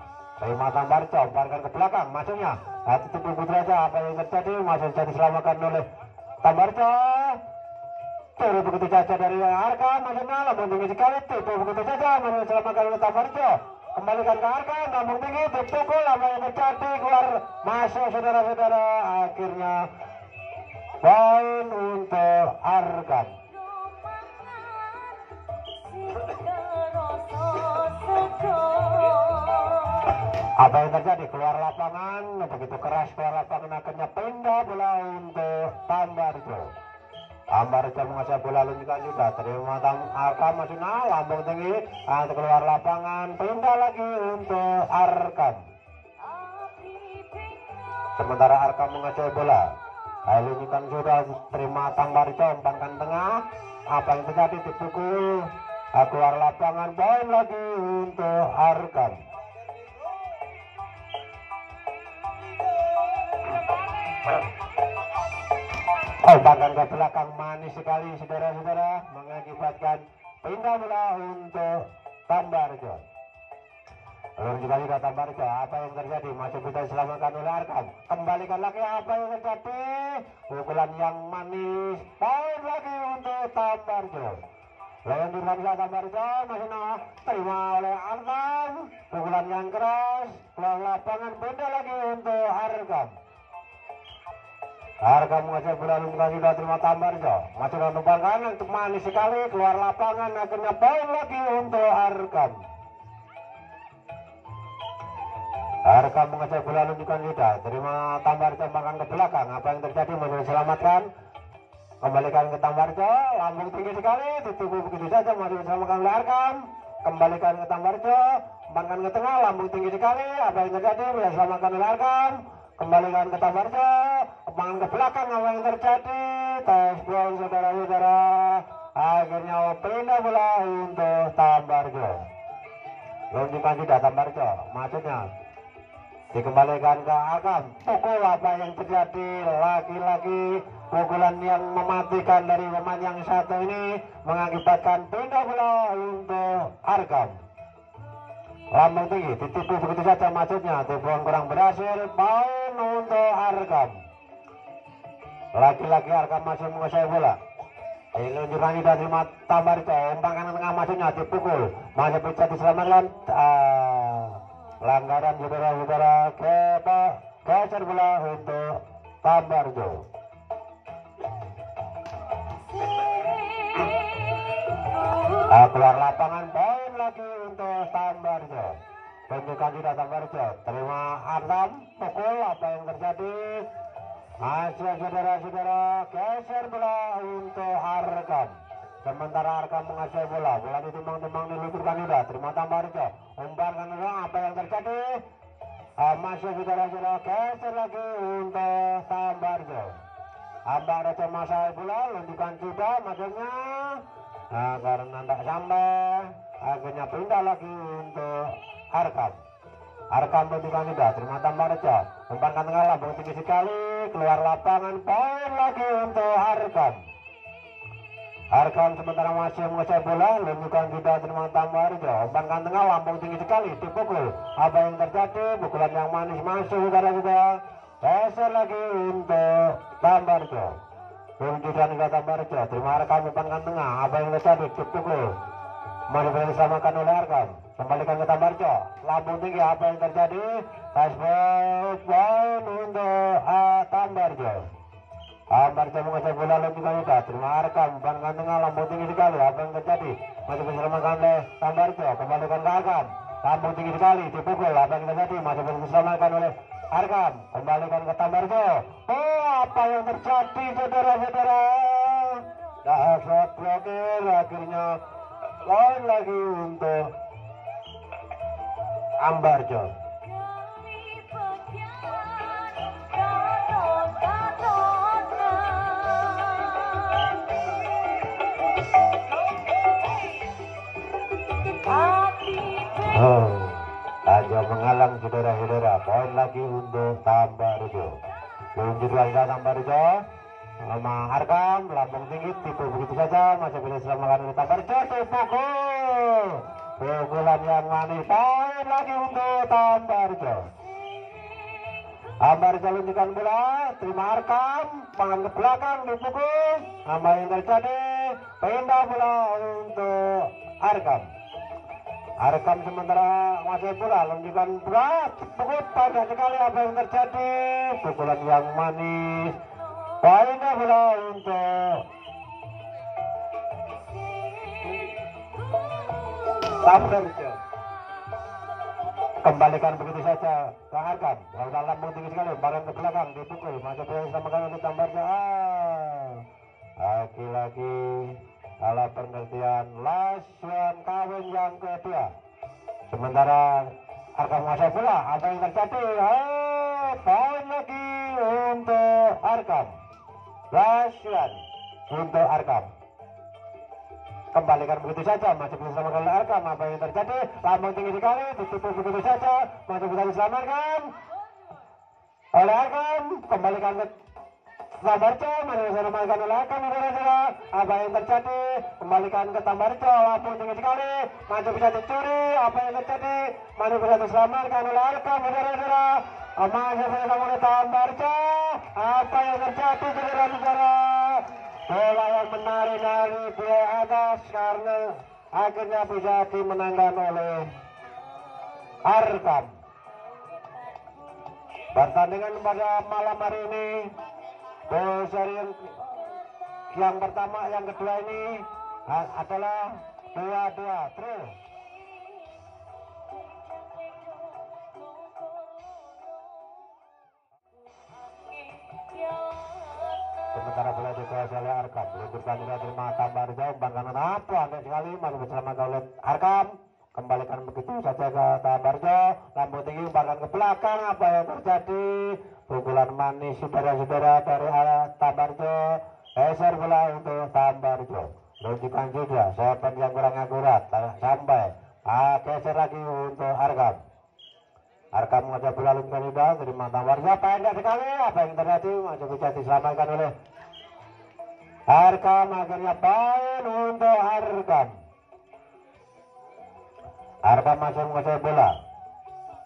Terima Tambarjo, umpankan ke belakang, masuknya. Hati tipu saja apa yang terjadi, masih bisa diselamatkan oleh Tambarjo. Turun begitu saja dari Arkam, masuknya, lambung tinggi sekali. Tipu begitu saja, masih diselamatkan oleh Tambarjo. Kembalikan ke Arkam, lambung tinggi, dipukul, apa yang terjadi, keluar masuk saudara-saudara, akhirnya poin untuk Arkam. Apa yang terjadi, keluar lapangan, begitu keras keluar lapangan, akhirnya pindah bola untuk Tambarjo. Tambarjo menguasai bola lunjukkan juga terima Arkam masuknya lambung tinggi keluar lapangan pindah lagi untuk Arkam. Sementara Arkam menguasai bola lunjukkan sudah terima Tambarjo umpankan tengah apa yang terjadi dipukul keluar lapangan poin lagi untuk Arkam. Umpankan ke belakang manis sekali saudara-saudara mengakibatkan pindah bola untuk Tambarjo. Lalu juga sudah Tambarjo apa yang terjadi masih bisa diselamatkan oleh Arkam. Kembalikan lagi apa yang terjadi pukulan yang manis poin lagi untuk Tambarjo. Lanjutkan juga Tambarjo masih terima oleh Arkam pukulan yang keras keluar lapangan pindah lagi untuk Arkam. Arkam menguasai bola lunjukkan sudah terima Tambarjo masuk dalam umpan kanan untuk manis sekali keluar lapangan akhirnya poin lagi untuk Arkam. Arkam menguasai bola lunjukkan sudah terima Tambarjo umpan ke belakang apa yang terjadi masih diselamatkan kembalikan ke Tambarjo lambung tinggi sekali ditubuh begitu saja masih diselamatkan oleh Arkam kembalikan ke Tambarjo umpan ke tengah lambung tinggi sekali apa yang terjadi bisa diselamatkan oleh Arkam kembalikan ke Tambarjo umpan ke belakang apa yang terjadi tes gol saudara-saudara akhirnya pindah bola untuk Tambarjo. Lunjukkan sudah Tambarjo maksudnya dikembalikan ke Arkam pukul apa yang terjadi lagi-lagi pukulan yang mematikan dari pemain yang satu ini mengakibatkan pindah bola untuk Arkam. Lambung tinggi ditipu begitu saja maksudnya tipuan kurang berhasil poin untuk Arkam. Lagi-lagi Arkam masih menguasai bola. Lunjukkan sudah terima Tambarjo umpan kanan tengah maksudnya dipukul masih bisa diselamatkan langgaran saudara-saudara geser bola untuk Tambarjo. Keluar lapangan poin lagi untuk Tambarjo. Tunjukkan sudah Tambarjo terima Arkam pukul apa yang terjadi masih saudara-saudara geser bola untuk Arkam. Sementara Arkam menguasai bola ditimbang-timbang diluncurkan sudah terima Tambarjo umpan kanan apa yang terjadi masih saudara-saudara geser lagi untuk Tambarjo. Tambarjo menguasai bola lunjukkan sudah maksudnya karena tidak sampai akhirnya pindah lagi untuk Arkam. Arkam tunjukkan sudah terima Tambarjo umpan kanan tengah lambung tinggi sekali keluar lapangan poin lagi untuk Arkam. Arkam sementara masih menguasai bola lunjukkan sudah terima Tambarjo umpan kanan tengah lambung tinggi sekali dipukul apa yang terjadi pukulan yang manis masuk saudara-saudara geser lagi untuk Tambarjo. Luncuran ke Tambarjo, terima Arkam umpankan tengah, apa yang terjadi? Dipukul, masih boleh diselamatkan oleh Arkam, kembalikan ke Tambarjo, lambung tinggi, apa yang terjadi? Touchback point untuk Tambarjo. Tambarjo mengejar bola luncuran juga, terima Arkam umpankan tengah, lambung tinggi sekali, apa yang terjadi? Masih boleh diselamatkan oleh Tambarjo, kembalikan ke Arkam, lambung tinggi sekali, dipukul, apa yang terjadi? Masih boleh diselamatkan oleh Arkam, kembalikan ke Tambarjo. Oh, apa yang terjadi saudara-saudara? Dahsyat blokir, akhirnya poin lagi untuk Tambarjo. Oh, hanya menghalang saudara-saudara, poin lagi untuk Tambarjo. Lanjut lagi Tambarjo sama Arkam, lambung tinggi, tipu begitu saja, masih bisa diselamatkan oleh Tambarjo, dipukul. Pukulan yang manis, poin lagi untuk Tambarjo. Tambarjo lunjukkan bola, terima Arkam, tangan ke belakang, dipukul. Apa yang terjadi? Pindah bola untuk Arkam. Arkam sementara masih bola, lunjukkan bola, pukul pada sekali, apa yang terjadi? Pukulan yang manis, poinnya bola untuk Tambarjo. Kembalikan begitu saja ke Arkam, bola lambung tinggi sekali, barang ke belakang, dipukul, masih boleh diselamatkan oleh Tambarjo. Lagi-lagi salah pengertian, last one kawin yang kedua. Sementara Arkam masih bola, apa yang terjadi? Poin lagi untuk Arkam. Last one untuk Arkam. Kembalikan begitu saja, masih bisa diselamatkan oleh Arkam. Apa yang terjadi? Lambung tinggi sekali, ditipu begitu saja, masih bisa diselamatkan oleh Arkam. Kembalikan ke Tambarjo, masih bisa diselamatkan oleh Arkam. Apa yang terjadi? Kembalikan ke Tambarjo, lambung tinggi sekali, masih bisa dicuri. Apa yang terjadi? Masih bisa diselamatkan oleh Arkam. Masih bisa diselamatkan oleh Tambarjo. Apa yang terjadi saudara-saudara? Bola yang menari-nari di atas karena akhirnya bisa dimenangkan oleh Arkam. Pertandingan pada malam hari ini, seri yang pertama, yang kedua ini adalah 2-2 terus. Sementara bola dikuasai oleh Arkam, lunturkan juga terima Tambarjo, umpan kanan apa aneh sekali, masih diselamatkan oleh Arkam. Kembalikan begitu saja ke Tambarjo, lambung tinggi, umpankan ke belakang, apa yang terjadi? Pukulan manis saudara-saudara dari Tambarjo, geser bola untuk Tambarjo. Lunjukkan juga, sepen yang kurang akurat, sampai geser lagi untuk Arkam. Arkam mengejar bola, lunjukkan juga, terima Tambarjo, pendek sekali, apa yang terjadi? Masih bisa diselamatkan oleh Arkam, akhirnya poin untuk Arkam. Arkam masih mengejar bola.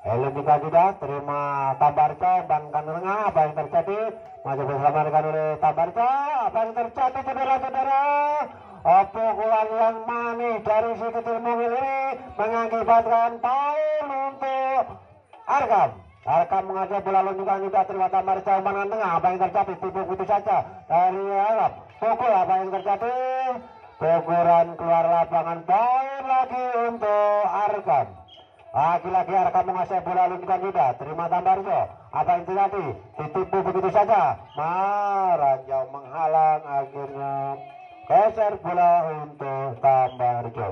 Lunjukkan juga, terima Tambarjo, umpankan tengah, apa yang terjadi? Masih bisa diselamatkan oleh Tambarjo. Apa yang terjadi saudara-saudara? Pukulan yang manis dari si kecil mungil ini mengakibatkan poin untuk Arkam. Arkam mengajar bola, lunjukkan juga, terima Tambarjo, umpankan tengah, apa yang terjadi? Tipu begitu saja dari Arkam. Pukul, apa yang terjadi? Pukulan keluar lapangan, poin lagi untuk Arkam. Lagi-lagi Arkam menguasai bola, lunjukkan juga, terima Tambarjo. Apa yang terjadi? Ditipu begitu saja. Ranjau menghalang, akhirnya geser bola untuk Tambarjo.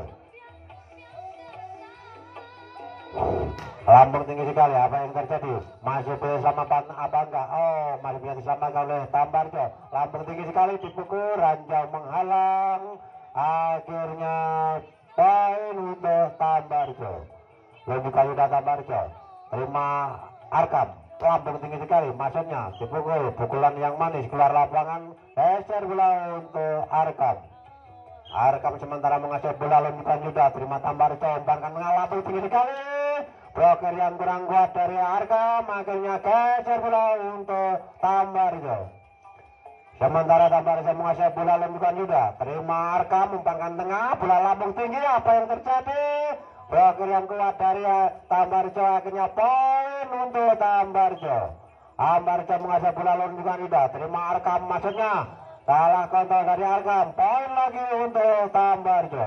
Lambung tinggi sekali, apa yang terjadi? Masih bisa diselamatkan apa enggak? Oh, masih bisa diselamatkan oleh Tambarjo. Lambung tinggi sekali, dipukul, ranjau menghalang, akhirnya poin untuk Tambarjo. Lunjukkan juga Tambarjo, terima Arkam, lambung tinggi sekali, maksudnya dipukul, pukulan yang manis keluar lapangan, geser bola untuk Arkam. Arkam sementara mengasih bola, lunjukkan juga, terima Tambarjo, umpankan tengah, lambung tinggi sekali, bloker yang kurang kuat dari Arkam, akhirnya geser bola untuk Tambarjo. Sementara Tambarjo menguasai bola lembutkan Yuda. Terima Arkam umpankan tengah, bola lambung tinggi. Apa yang terjadi? Blokir yang kuat dari Tambarjo, akhirnya poin untuk Tambarjo. Tambarjo menguasai bola lembutkan Yuda. Terima Arkam, maksudnya salah kontrol dari Arkam. Poin lagi untuk Tambarjo.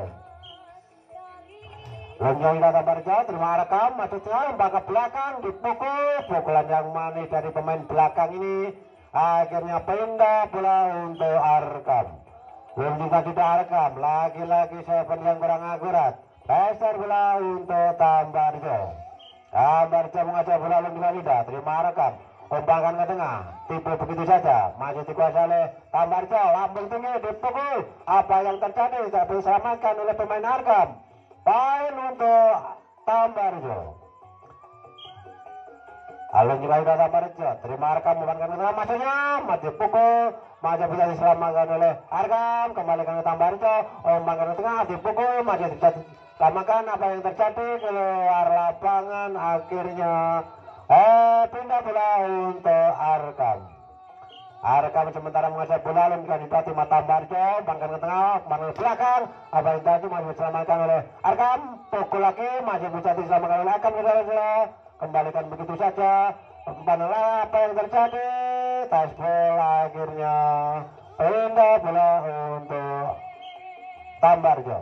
Lonjong Yuda Tambarjo, terima Arkam, maksudnya umpan ke belakang, dipukul. Pukulan yang manis dari pemain belakang ini. Akhirnya pindah bola untuk Arkam. Belum juga tidak Arkam. Lagi-lagi Seven yang kurang akurat. Peser bola untuk Tambarjo. Tambarjo mengajar bola lembutkan Yuda. Terima Arkam. Umpankan ke tengah. Tipu begitu saja. Masih dikuasai oleh Tambarjo. Lambung tinggi dipukul. Apa yang terjadi? Tidak diselamatkan oleh pemain Arkam. Poin untuk Tambarjo. Alun juga sudah Tambarjo. Terima Arkam umpankan ke tengah, maksudnya maju pukul, maju bisa diselamatkan oleh Arkam, kembalikan ke Tambarjo, umpankan ke tengah, dipukul, maju bisa diselamatkan. Apa yang terjadi? Keluar lapangan, akhirnya pindah bola untuk Arkam. Arkam sementara menguasai bola, lalu juga terima Tambarjo, umpankan ke tengah, umpankan ke belakang. Apa yang terjadi? Maju diselamatkan oleh Arkam, pukul lagi, maju bisa diselamatkan oleh Arkam. Kembalikan begitu saja. Umpanlah, apa yang terjadi? Tas bola akhirnya pindah bola untuk Tambarjo.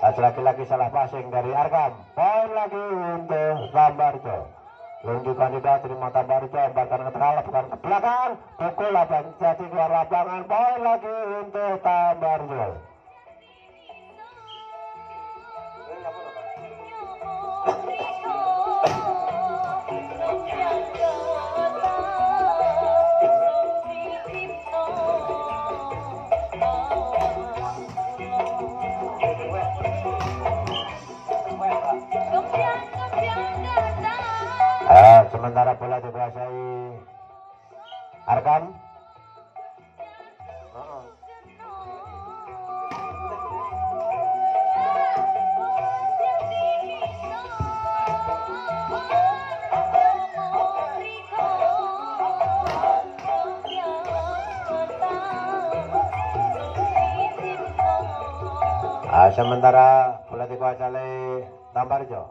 Tas lagi-lagi salah passing dari Arkam. Poin lagi untuk Tambarjo. Lunjukkan juga terima Tambarjo, umpankan ke tengah, bukan ke belakang. Pukul, apa yang terjadi? Keluar lapangan. Poin lagi untuk Tambarjo. Sementara bola dikuasai Arkam. Sementara bola dikuasai oleh Tambarjo.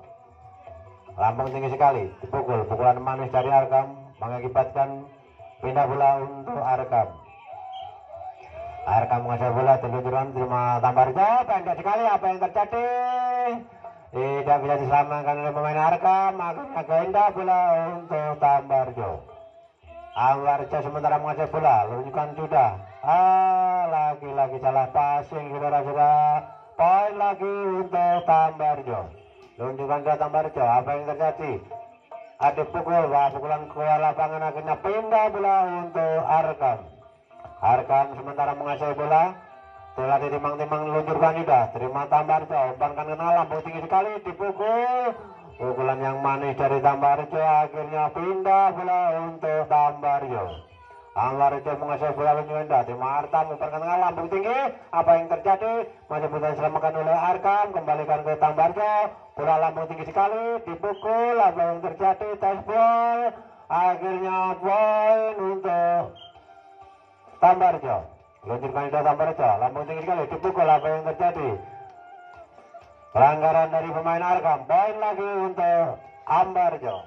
Lambung tinggi sekali, dipukul. Pukulan manis dari Arkam mengakibatkan pindah bola untuk Arkam. Arkam menguasai bola, terlucuran terima Tambarjo, pendek sekali. Apa yang terjadi? Tidak bisa diselamatkan oleh pemain Arkam. Akhirnya pindah bola untuk Tambarjo. Tambarjo sementara menguasai bola, lunjukkan sudah. Lagi-lagi salah passing, saudara-saudara. Poin lagi untuk Tambarjo. Lunjukkan ke Tambarjo, apa yang terjadi? Ada pukul, pukulan keluar lapangan, akhirnya pindah bola untuk Arkam. Arkam sementara menguasai bola, telah ditimang-timang luncurkan juga. Terima Tambarjo, umpankan ke tengah, lambung tinggi sekali, dipukul. Pukulan yang manis dari Tambarjo, akhirnya pindah bola untuk Tambarjo. Tambarjo menguasai bola lunjukkan, terima Arkam, umpankan ke tengah, lambung tinggi. Apa yang terjadi? Masih bisa diselamatkan oleh Arkam, kembalikan ke Tambarjo. Bola lambung tinggi sekali, dipukul. Apa yang terjadi? Tes ball. Akhirnya poin untuk Tambarjo. Luncurkan sudah Tambarjo, lambung tinggi sekali, dipukul. Apa yang terjadi? Pelanggaran dari pemain Arkam. Poin lagi untuk Tambarjo.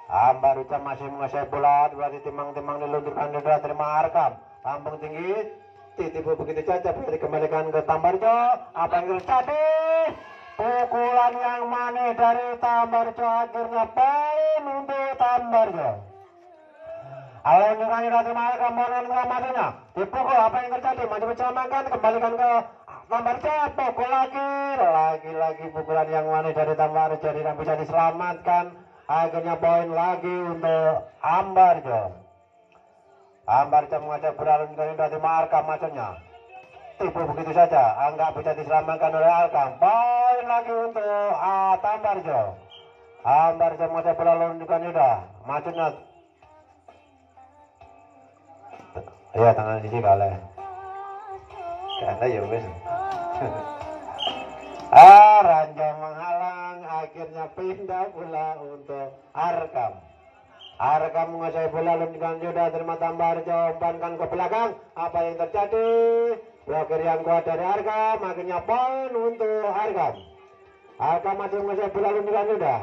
Tambarjo masih menguasai bola, berarti timang-timang diluncurkan sudah terima Arkam. Lambung tinggi, ditipu begitu saja, dikembalikan ke Tambarjo. Apa yang terjadi? Pukulan yang manis dari Tambarjo, akhirnya poin untuk Tambarjo. Alun juga tidak terima Arkam, mohon maksudnya dipukul. Apa yang terjadi? Maju diselamatkan, kembalikan ke Tambarjo. Pukul lagi pukulan yang manis dari Tambarjo, tidak bisa diselamatkan. Akhirnya poin lagi untuk Tambarjo. Tambarjo menguasai bola, tidak terima Arkam, maksudnya tipu begitu saja, enggak bisa diselamatkan oleh Arkam. Poin lagi untuk Tambarjo. Tambarjo menguasai bola, lunjukkan sudah, maksudnya ya tangan sisi kalah. Karena ya wes. Ranjang menghalang, akhirnya pindah bola untuk Arkam. Arkam menguasai bola, lunjukkan Yuda, terima tambah Arjo, umpankan ke belakang. Apa yang terjadi? Bloker yang kuat dari Arkam, akhirnya poin untuk Arkam. Arkam masih menguasai bola, lunjukkan Yuda.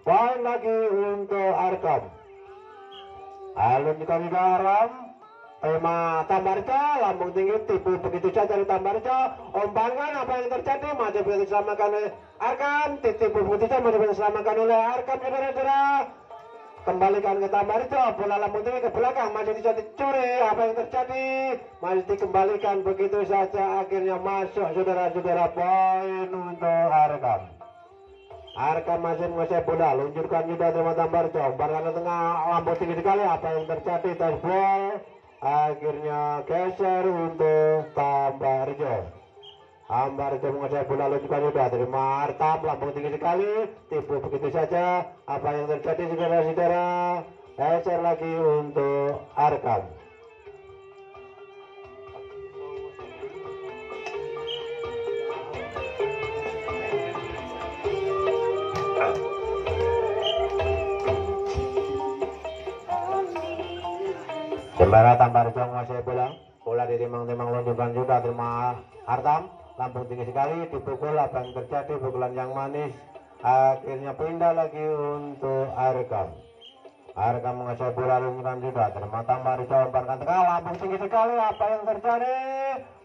Poin lagi untuk Arkam. Lunjukkan Yuda Aram. Tema Tambarjo, lambung tinggi, tipu begitu saja dari Tambarjo. Umpankan, apa yang terjadi? Masih bisa diselamatkan oleh Arkam. Tipu begitu saja, masih bisa diselamatkan oleh Arkam. Saudara-saudara, kembalikan ke Tambarjo. Bola lambung tinggi ke belakang, masih bisa dicuri. Apa yang terjadi? Masih dikembalikan begitu saja. Akhirnya masuk, saudara-saudara, poin untuk Arkam. Arkam masih menguasai bola, luncurkan Yuda, terima Tambarjo. Umpankan ke tengah, lambung tinggi sekali. Apa yang terjadi? Touch ball. Akhirnya geser untuk Tambarjo. Tambarjo menguasai bola, lunjukkan Yuda, terima Artam, lambung tinggi sekali, tipu begitu saja. Apa yang terjadi, saudara-saudara? Geser lagi untuk Arkam. Jembara Tambarjo menguasai bola. Bola ditimang-timang, lunjukkan Yuda, terima Artam, lambung tinggi sekali, dipukul. Apa yang terjadi? Pukulan yang manis. Akhirnya pindah lagi untuk Arkam. Arkam menguasai bola, lunjukkan Yuda, terima Tambarjo, umpankan tengah, lambung tinggi sekali. Apa yang terjadi?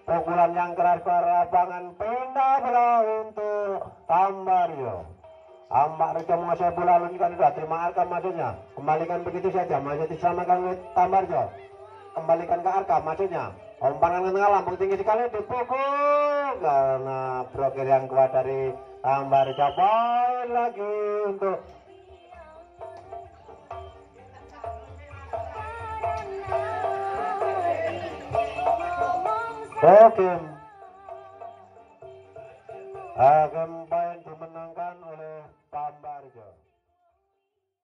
Pukulan yang keras ke lapangan, pindah bola untuk Tambarjo. Tambarjo menguasai bola, lunjukkan Yuda, terima Arkam, maksudnya kembalikan begitu saja, masih disamakan oleh Tambarjo. Kembalikan ke Arkam, maksudnya umpankan ke tengah, lambung tinggi sekali, dipukul karena bloker yang kuat dari Tambarjo. Poin lagi untuk Hakim